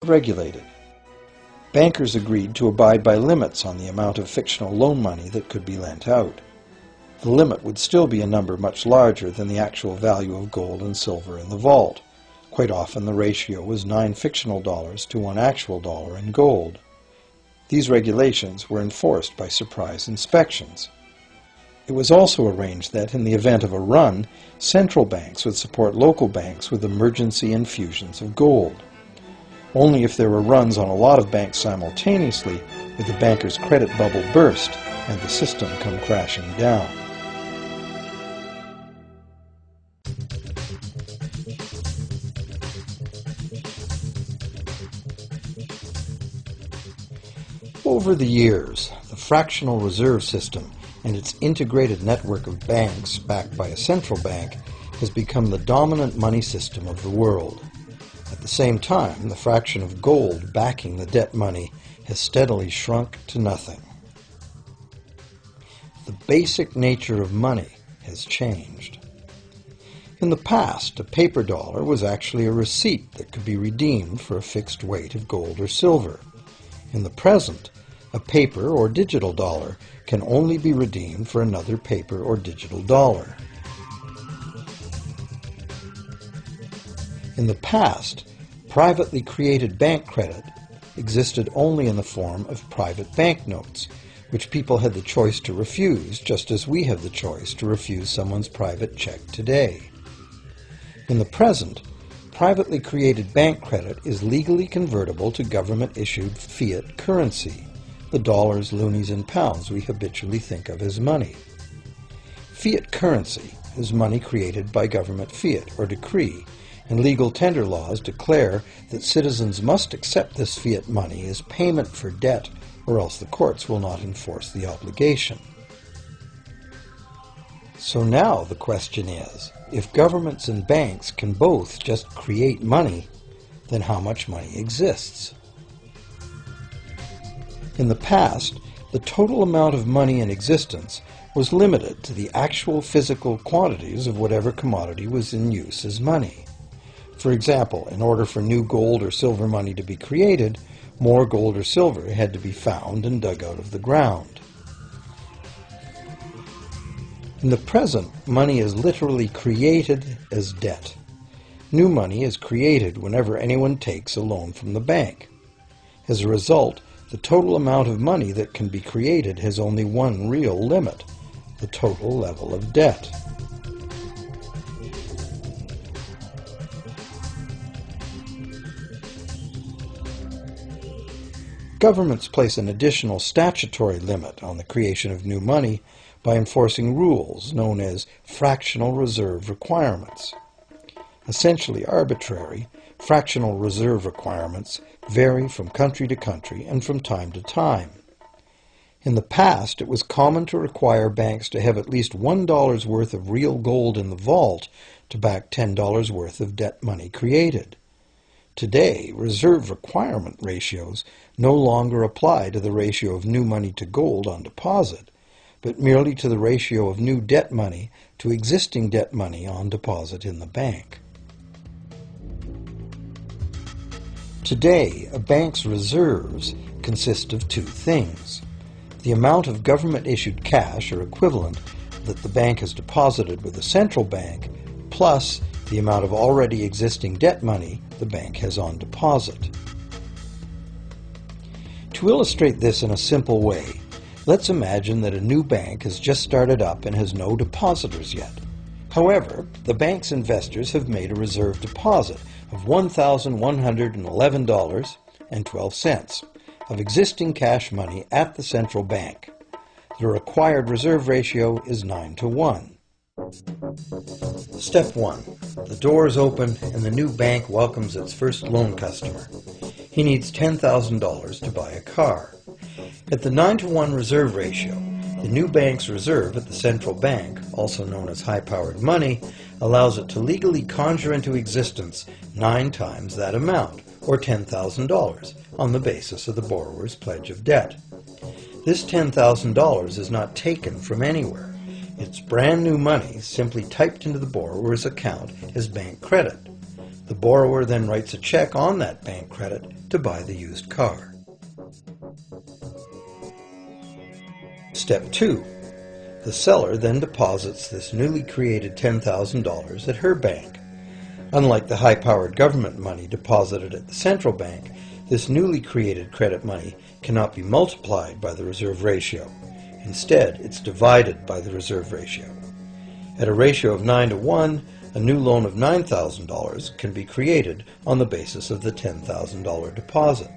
regulated. Bankers agreed to abide by limits on the amount of fictional loan money that could be lent out. The limit would still be a number much larger than the actual value of gold and silver in the vault. Quite often the ratio was 9 fictional dollars to 1 actual dollar in gold. These regulations were enforced by surprise inspections. It was also arranged that, in the event of a run, central banks would support local banks with emergency infusions of gold. Only if there were runs on a lot of banks simultaneously would the banker's credit bubble burst and the system come crashing down. Over the years, the fractional reserve system and its integrated network of banks backed by a central bank has become the dominant money system of the world. At the same time, the fraction of gold backing the debt money has steadily shrunk to nothing. The basic nature of money has changed. In the past, a paper dollar was actually a receipt that could be redeemed for a fixed weight of gold or silver. In the present, a paper or digital dollar can only be redeemed for another paper or digital dollar. In the past, privately created bank credit existed only in the form of private banknotes, which people had the choice to refuse, just as we have the choice to refuse someone's private check today. In the present, privately created bank credit is legally convertible to government-issued fiat currency, the dollars, loonies, and pounds we habitually think of as money. Fiat currency is money created by government fiat or decree, and legal tender laws declare that citizens must accept this fiat money as payment for debt, or else the courts will not enforce the obligation. So now the question is, if governments and banks can both just create money, then how much money exists? In the past, the total amount of money in existence was limited to the actual physical quantities of whatever commodity was in use as money. For example, in order for new gold or silver money to be created, more gold or silver had to be found and dug out of the ground. In the present, money is literally created as debt. New money is created whenever anyone takes a loan from the bank. As a result, the total amount of money that can be created has only one real limit: the total level of debt. Governments place an additional statutory limit on the creation of new money by enforcing rules known as fractional reserve requirements. Essentially arbitrary, fractional reserve requirements vary from country to country and from time to time. In the past, it was common to require banks to have at least $1 worth of real gold in the vault to back $10 worth of debt money created. Today, reserve requirement ratios no longer apply to the ratio of new money to gold on deposit, but merely to the ratio of new debt money to existing debt money on deposit in the bank. Today, a bank's reserves consist of two things: the amount of government-issued cash or equivalent that the bank has deposited with the central bank, plus the amount of already existing debt money the bank has on deposit. To illustrate this in a simple way, let's imagine that a new bank has just started up and has no depositors yet. However, the bank's investors have made a reserve deposit of $1,111.12 of existing cash money at the central bank. The required reserve ratio is 9-to-1. Step 1. The door is open and the new bank welcomes its first loan customer. He needs $10,000 to buy a car. At the 9-to-1 reserve ratio, the new bank's reserve at the central bank, also known as high-powered money, allows it to legally conjure into existence 9 times that amount, or $10,000, on the basis of the borrower's pledge of debt. This $10,000 is not taken from anywhere. It's brand new money simply typed into the borrower's account as bank credit. The borrower then writes a check on that bank credit to buy the used car. Step 2. The seller then deposits this newly created $10,000 at her bank. Unlike the high-powered government money deposited at the central bank, this newly created credit money cannot be multiplied by the reserve ratio. Instead, it's divided by the reserve ratio. At a ratio of 9:1, a new loan of $9,000 can be created on the basis of the $10,000 deposit.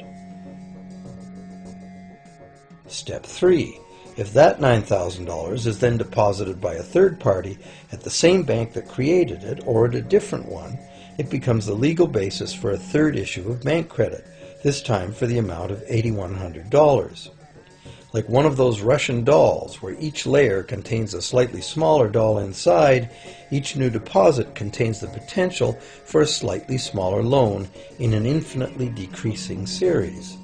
Step 3. If that $9,000 is then deposited by a third party at the same bank that created it or at a different one, it becomes the legal basis for a third issue of bank credit, this time for the amount of $8,100. Like one of those Russian dolls, where each layer contains a slightly smaller doll inside, each new deposit contains the potential for a slightly smaller loan in an infinitely decreasing series.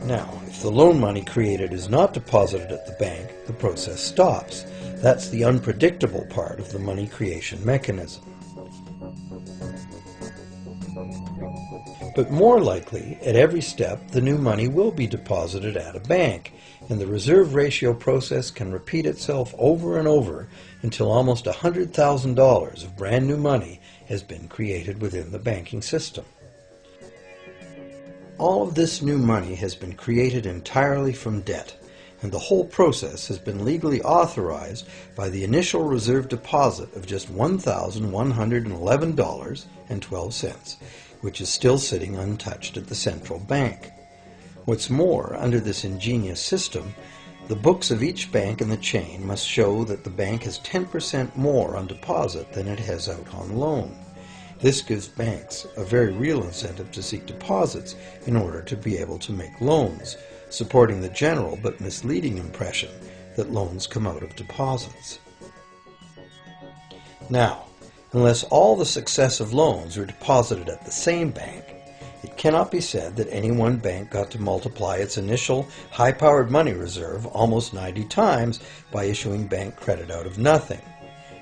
Now, if the loan money created is not deposited at the bank, the process stops. That's the unpredictable part of the money creation mechanism. But more likely, at every step, the new money will be deposited at a bank, and the reserve ratio process can repeat itself over and over until almost $100,000 of brand new money has been created within the banking system. All of this new money has been created entirely from debt, and the whole process has been legally authorized by the initial reserve deposit of just $1,111.12, which is still sitting untouched at the central bank. What's more, under this ingenious system, the books of each bank in the chain must show that the bank has 10% more on deposit than it has out on loan. This gives banks a very real incentive to seek deposits in order to be able to make loans, supporting the general but misleading impression that loans come out of deposits. Now, unless all the successive loans are deposited at the same bank, it cannot be said that any one bank got to multiply its initial high-powered money reserve almost 90 times by issuing bank credit out of nothing.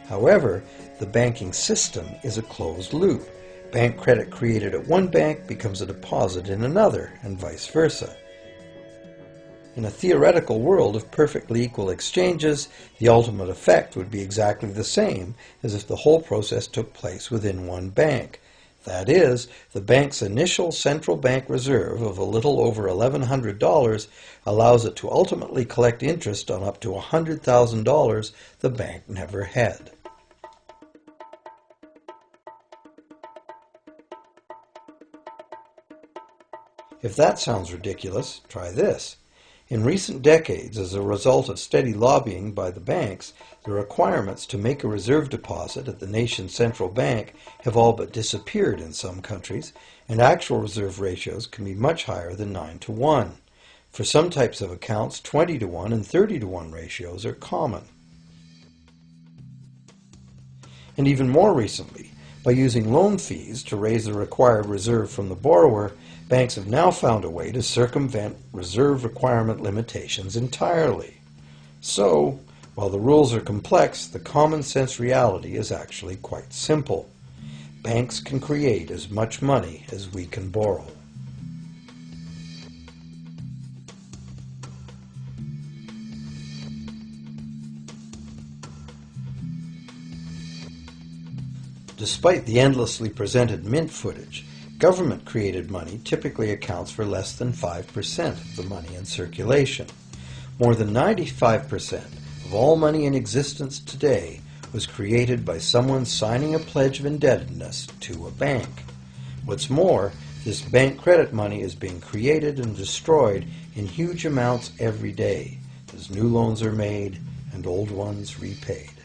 However, the banking system is a closed loop. Bank credit created at one bank becomes a deposit in another, and vice versa. In a theoretical world of perfectly equal exchanges, the ultimate effect would be exactly the same as if the whole process took place within one bank. That is, the bank's initial central bank reserve of a little over $1,100 allows it to ultimately collect interest on up to $100,000 the bank never had. If that sounds ridiculous, try this. In recent decades, as a result of steady lobbying by the banks, the requirements to make a reserve deposit at the nation's central bank have all but disappeared in some countries, and actual reserve ratios can be much higher than 9:1. For some types of accounts, 20:1 and 30:1 ratios are common. And even more recently, by using loan fees to raise the required reserve from the borrower, banks have now found a way to circumvent reserve requirement limitations entirely. So, while the rules are complex, the common sense reality is actually quite simple. Banks can create as much money as we can borrow. Despite the endlessly presented mint footage, government-created money typically accounts for less than 5% of the money in circulation. More than 95% of all money in existence today was created by someone signing a pledge of indebtedness to a bank. What's more, this bank credit money is being created and destroyed in huge amounts every day, as new loans are made and old ones repaid.